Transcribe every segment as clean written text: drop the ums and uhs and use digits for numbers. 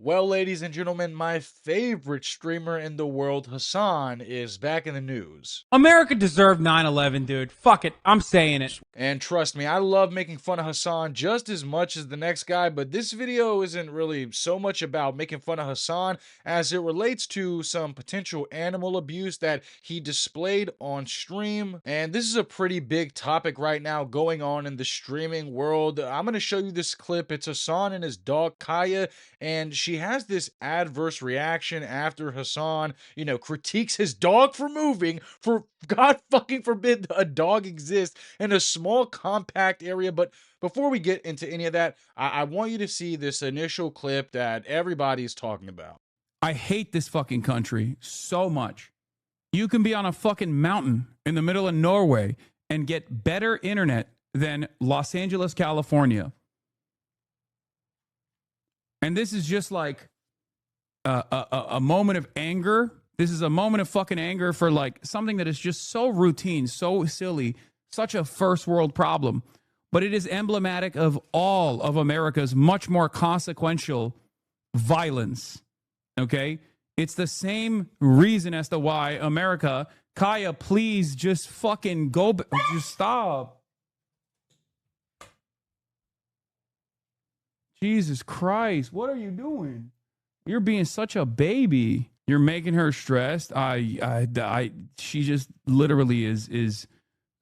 Well, ladies and gentlemen, my favorite streamer in the world, Hasan, is back in the news. America deserved 9/11, dude. Fuck it. I'm saying it. And trust me, I love making fun of Hasan just as much as the next guy, but this video isn't really so much about making fun of Hasan as it relates to some potential animal abuse that he displayed on stream. And this is a pretty big topic right now going on in the streaming world. I'm going to show you this clip. It's Hasan and his dog Kaya, and she has this adverse reaction after Hasan, critiques his dog for moving, for God fucking forbid a dog exists in a small compact area. But before we get into any of that, I want you to see this initial clip that everybody's talking about. I hate this fucking country so much. You can be on a fucking mountain in the middle of Norway and get better internet than Los Angeles, California. And this is just like a moment of anger. This is a moment of fucking anger for like something that is just so routine, so silly, such a first world problem. But it is emblematic of all of America's much more consequential violence. Okay? It's the same reason as to why America, Kaya, please just fucking go, just stop. Jesus Christ, what are you doing? You're being such a baby. You're making her stressed. She just literally is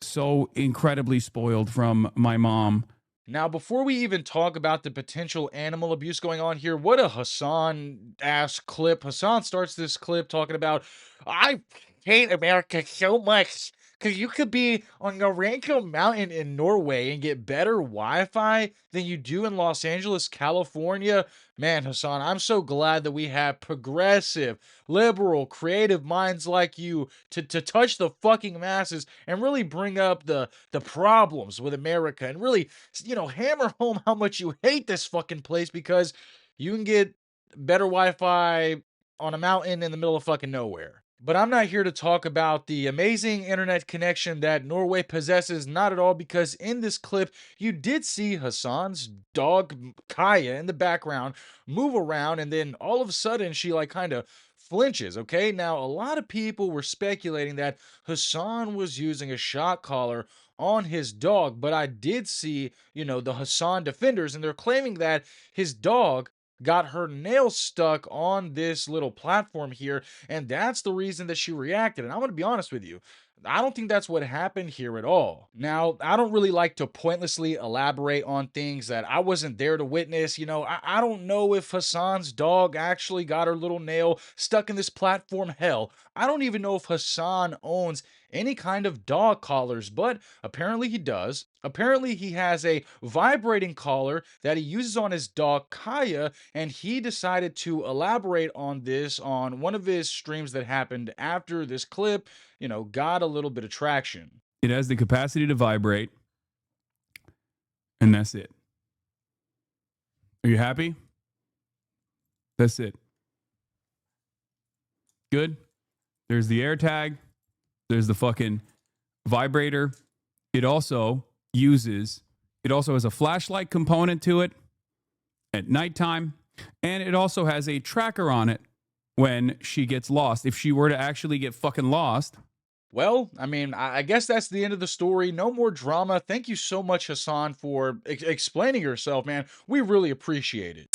so incredibly spoiled from my mom. Now, before we even talk about the potential animal abuse going on here, what a Hasan-ass clip. Hasan starts this clip talking about, I hate America so much because you could be on a Rancho Mountain in Norway and get better Wi-Fi than you do in Los Angeles, California. Man, Hasan, I'm so glad that we have progressive, liberal, creative minds like you to touch the fucking masses and really bring up the problems with America and really, hammer home how much you hate this fucking place because you can get better Wi-Fi on a mountain in the middle of fucking nowhere. But I'm not here to talk about the amazing internet connection that Norway possesses, not at all, because in this clip, you did see Hasan's dog, Kaya, in the background move around, and then all of a sudden, she like kind of flinches, okay? Now, a lot of people were speculating that Hasan was using a shock collar on his dog, but I did see, the Hasan defenders, and they're claiming that his dog got her nails stuck on this little platform here, and that's the reason that she reacted. And I'm going to be honest with you, I don't think that's what happened here at all. Now, I don't really like to pointlessly elaborate on things that I wasn't there to witness. I don't know if Hasan's dog actually got her little nail stuck in this platform. Hell, I don't even know if Hasan owns any kind of dog collars, but apparently he does. Apparently he has a vibrating collar that he uses on his dog Kaya, and he decided to elaborate on this on one of his streams that happened after this clip, got a little bit of traction. It has the capacity to vibrate, and that's it. Are you happy? That's it. Good. There's the air tag. There's the fucking vibrator. It also has a flashlight component to it at nighttime. And it also has a tracker on it when she gets lost. If she were to actually get fucking lost. Well, I mean, I guess that's the end of the story. No more drama. Thank you so much, Hasan, for explaining yourself, man. We really appreciate it.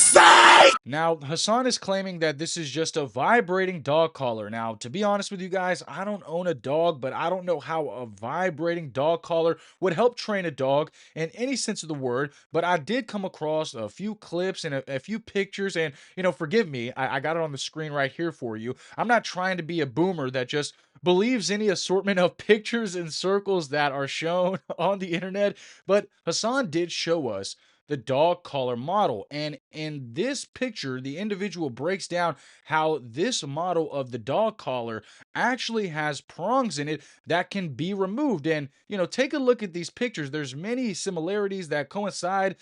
Now, Hasan is claiming that this is just a vibrating dog collar. Now, to be honest with you guys, I don't own a dog, but I don't know how a vibrating dog collar would help train a dog in any sense of the word. But I did come across a few clips and a few pictures, and, forgive me, I got it on the screen right here for you. I'm not trying to be a boomer that just believes any assortment of pictures and circles that are shown on the internet, but Hasan did show us the dog collar model. And in this picture, the individual breaks down how this model of the dog collar actually has prongs in it that can be removed. And, take a look at these pictures. There's many similarities that coincide.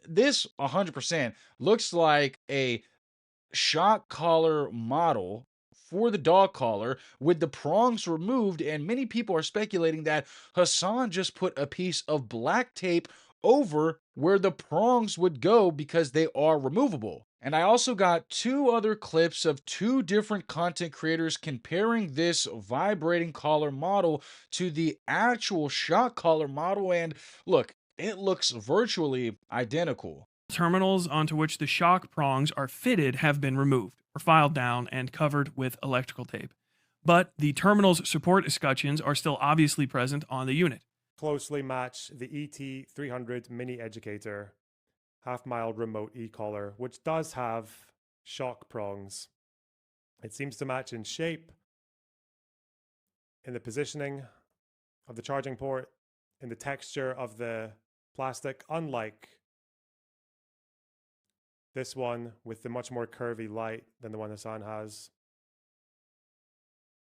This 100% looks like a shock collar model for the dog collar with the prongs removed, and many people are speculating that Hasan just put a piece of black tape over where the prongs would go because they are removable. And I also got two other clips of two different content creators comparing this vibrating collar model to the actual shock collar model. And look, it looks virtually identical. Terminals onto which the shock prongs are fitted have been removed, or filed down and covered with electrical tape. But the terminal's support escutcheons are still obviously present on the unit. Closely match the ET300 Mini Educator half-mile remote e-collar, which does have shock prongs. It seems to match in shape, in the positioning of the charging port, in the texture of the plastic, unlike this one with the much more curvy light than the one Hasan has.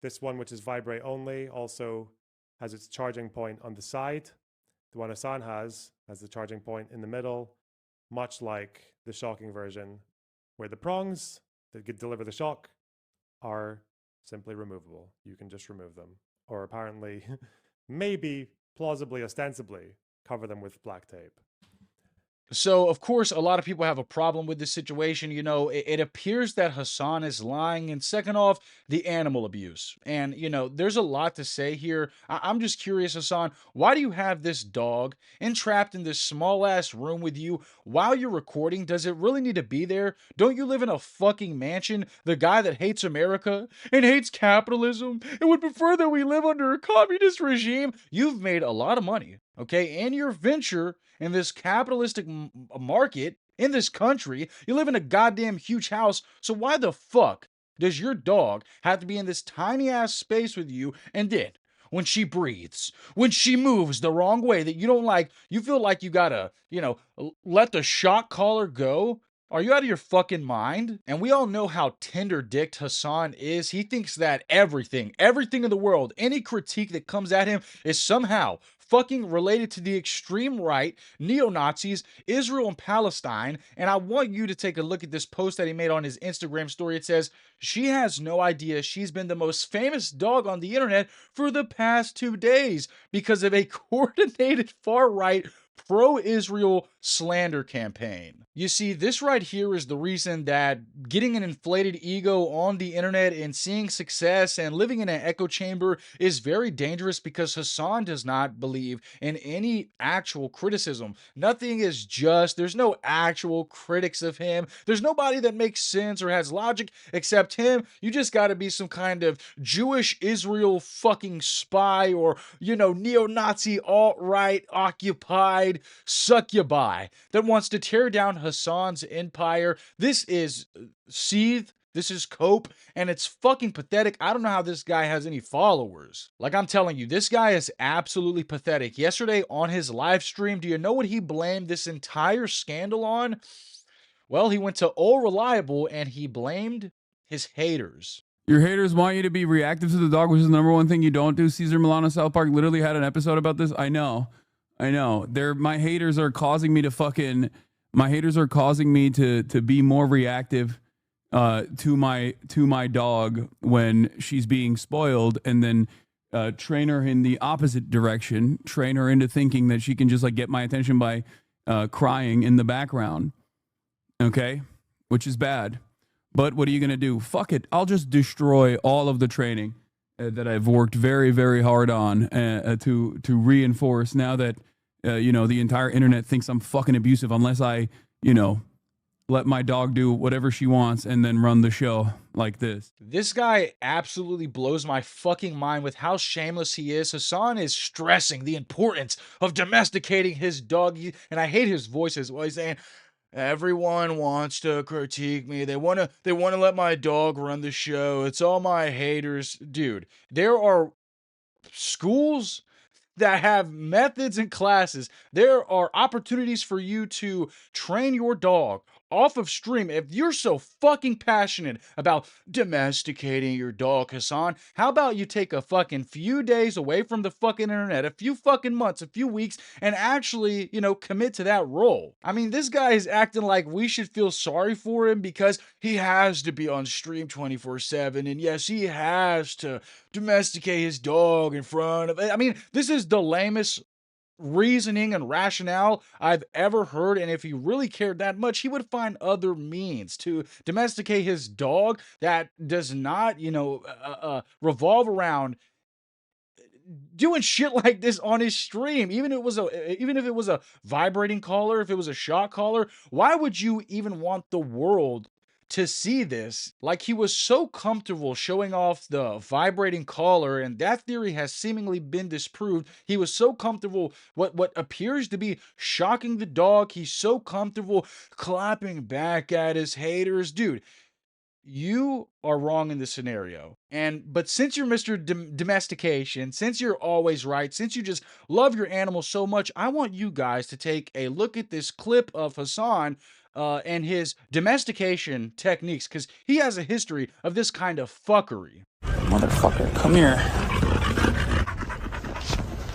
This one, which is vibrate only, also has its charging point on the side. The one Hasan has the charging point in the middle, much like the shocking version, where the prongs that could deliver the shock are simply removable. You can just remove them, or apparently, maybe, plausibly, ostensibly, cover them with black tape. So, of course, a lot of people have a problem with this situation. You know, it appears that Hasan is lying. And second off, the animal abuse. And, you know, there's a lot to say here. I'm just curious, Hasan, why do you have this dog entrapped in this small ass room with you while you're recording? Does it really need to be there? Don't you live in a fucking mansion? The guy that hates America and hates capitalism and would prefer that we live under a communist regime? You've made a lot of money, okay? And your venture in this capitalistic market in this country. You live in a goddamn huge house, so why the fuck does your dog have to be in this tiny ass space with you? And then when she breathes, when she moves the wrong way that you don't like, you feel like you gotta, let the shock collar go? Are you out of your fucking mind? And we all know how tender-dicked Hasan is. He thinks that everything in the world, any critique that comes at him is somehow fucking related to the extreme right, neo-Nazis, Israel and Palestine. And I want you to take a look at this post that he made on his Instagram story. It says, "She has no idea she's been the most famous dog on the internet for the past 2 days because of a coordinated far-right pro-Israel slander campaign." You see, this right here is the reason that getting an inflated ego on the internet and seeing success and living in an echo chamber is very dangerous, because Hasan does not believe in any actual criticism. Nothing is just, there's no actual critics of him. There's nobody that makes sense or has logic except him. You just got to be some kind of Jewish Israel fucking spy, or, neo-Nazi, alt-right, occupied succubi that wants to tear down Hasan's empire. This is Seethe. This is Cope, and it's fucking pathetic. I don't know how this guy has any followers. Like, I'm telling you, this guy is absolutely pathetic. Yesterday on his live stream, do you know what he blamed this entire scandal on? Well, he went to All Reliable and he blamed his haters. Your haters want you to be reactive to the dog, which is the number one thing you don't do. Caesar Milano South Park literally had an episode about this. I know. My haters are causing me to be more reactive to my dog when she's being spoiled, and then train her in the opposite direction, train her into thinking that she can just like get my attention by crying in the background. Okay? Which is bad. But what are you going to do? Fuck it. I'll just destroy all of the training that I've worked very, very hard on to reinforce, now that, the entire internet thinks I'm fucking abusive, unless I, let my dog do whatever she wants and then run the show like this. This guy absolutely blows my fucking mind with how shameless he is. Hasan is stressing the importance of domesticating his dog. And I hate his voice as well. He's saying, everyone wants to critique me. They want to let my dog run the show. It's all my haters. Dude, there are schools that have methods and classes. There are opportunities for you to train your dog off of stream. If you're so fucking passionate about domesticating your dog, Hasan, how about you take a fucking few days away from the fucking internet, a few fucking months, a few weeks, and actually, commit to that role? I mean, this guy is acting like we should feel sorry for him because he has to be on stream 24/7, and yes, he has to domesticate his dog in front of. I mean, this is the lamest reasoning and rationale I've ever heard. And if he really cared that much, he would find other means to domesticate his dog that does not, revolve around doing shit like this on his stream. Even if it was a vibrating collar, if it was a shot collar, why would you even want the world to see this? Like, he was so comfortable showing off the vibrating collar, and that theory has seemingly been disproved. He was so comfortable what appears to be shocking the dog. He's so comfortable clapping back at his haters. Dude, you are wrong in this scenario. But since you're Mr. Domestication, since you're always right, since you just love your animals so much, I want you guys to take a look at this clip of Hasan and his domestication techniques, because he has a history of this kind of fuckery. Motherfucker, come here.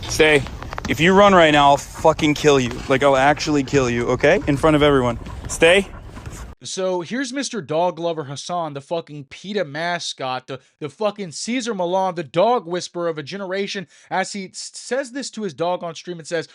Stay. If you run right now, I'll fucking kill you. Like, I'll actually kill you, okay? In front of everyone. Stay. So here's Mr. Dog Lover Hasan, the fucking PETA mascot, the fucking Caesar Milan, the dog whisperer of a generation, as he says this to his dog on stream and says,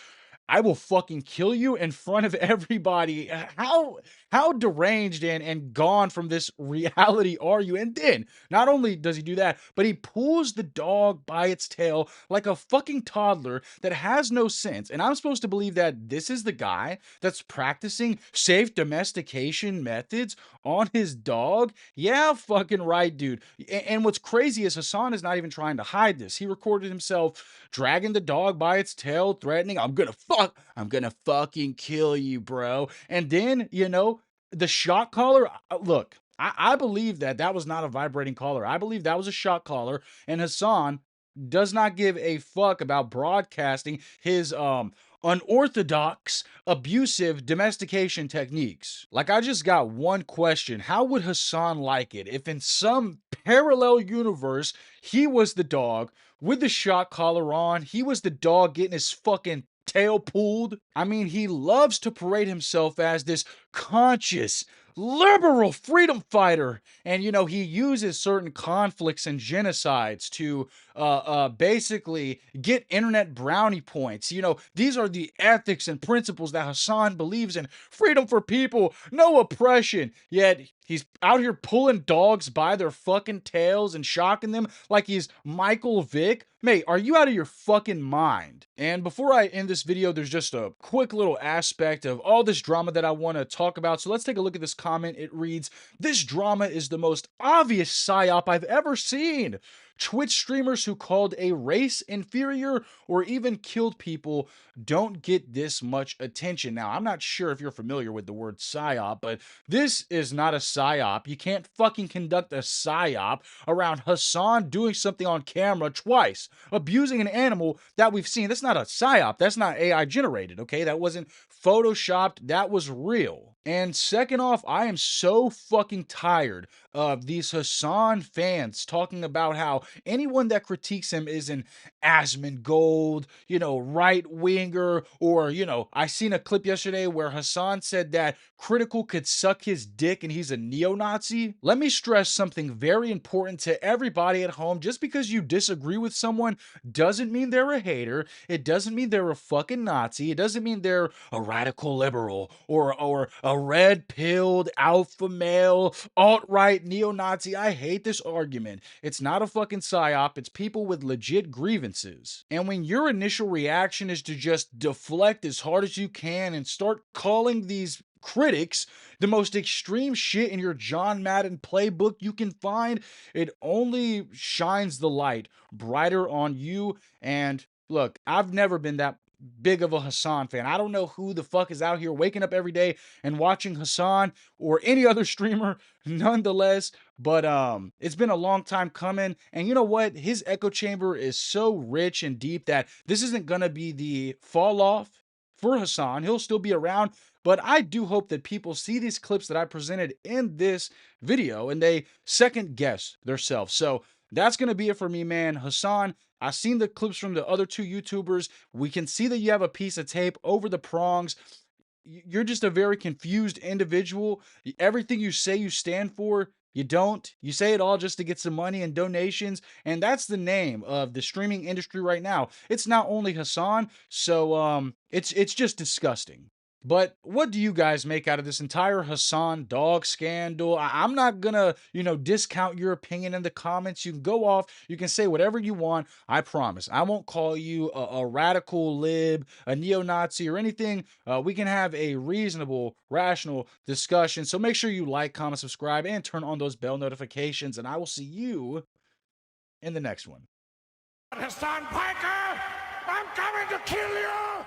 I will fucking kill you in front of everybody. How deranged and gone from this reality are you? And then, not only does he do that, but he pulls the dog by its tail like a fucking toddler that has no sense. And I'm supposed to believe that this is the guy that's practicing safe domestication methods on his dog? Yeah, fucking right, dude. And what's crazy is Hasan is not even trying to hide this. He recorded himself dragging the dog by its tail, threatening, I'm gonna fucking kill you, bro. And then, the shot collar, look, I believe that was not a vibrating collar. I believe that was a shot collar, and Hasan does not give a fuck about broadcasting his unorthodox, abusive domestication techniques. Like, I just got one question. How would Hasan like it if in some parallel universe he was the dog with the shot collar on, he was the dog getting his fucking tail pulled? I mean, he loves to parade himself as this conscious, liberal freedom fighter. And, he uses certain conflicts and genocides to basically get internet brownie points. These are the ethics and principles that Hasan believes in. Freedom for people, no oppression. Yet he's out here pulling dogs by their fucking tails and shocking them like he's Michael Vick. Mate, are you out of your fucking mind? And before I end this video, there's just a quick little aspect of all this drama that I want to talk about. So let's take a look at this comment. It reads, "This drama is the most obvious psyop I've ever seen. Twitch streamers who called a race inferior or even killed people don't get this much attention." Now, I'm not sure if you're familiar with the word psyop, but this is not a psyop. You can't fucking conduct a psyop around Hasan doing something on camera twice, abusing an animal that we've seen. That's not a psyop. That's not AI generated, okay? That wasn't photoshopped. That was real. And second off, I am so fucking tired of these Hasan fans talking about how anyone that critiques him is an Asmongold, right winger, or, I seen a clip yesterday where Hasan said that Critical could suck his dick and he's a neo-Nazi. Let me stress something very important to everybody at home. Just because you disagree with someone doesn't mean they're a hater. It doesn't mean they're a fucking Nazi. It doesn't mean they're a radical liberal or a red-pilled alpha male alt-right neo-Nazi. I hate this argument. It's not a fucking psyop. It's people with legit grievances. And when your initial reaction is to just deflect as hard as you can and start calling these critics the most extreme shit in your John Madden playbook you can find, it only shines the light brighter on you. And look, I've never been that big of a Hasan fan. I don't know who the fuck is out here waking up every day and watching Hasan or any other streamer nonetheless, but it's been a long time coming. And you know what? His echo chamber is so rich and deep that this isn't gonna be the fall off for Hasan. He'll still be around, but I do hope that people see these clips that I presented in this video and they second guess themselves. So that's going to be it for me, man. Hasan, I've seen the clips from the other two YouTubers. We can see that you have a piece of tape over the prongs. You're just a very confused individual. Everything you say you stand for You don't. You say it all just to get some money and donations, and that's the name of the streaming industry right now. It's not only Hasan, so it's just disgusting. But what do you guys make out of this entire Hasan dog scandal? I'm not gonna, discount your opinion in the comments. You can go off, you can say whatever you want. I promise. I won't call you a radical lib, a neo-Nazi, or anything. We can have a reasonable, rational discussion. So make sure you like, comment, subscribe, and turn on those bell notifications. And I will see you in the next one. Hassan Piker, I'm coming to kill you!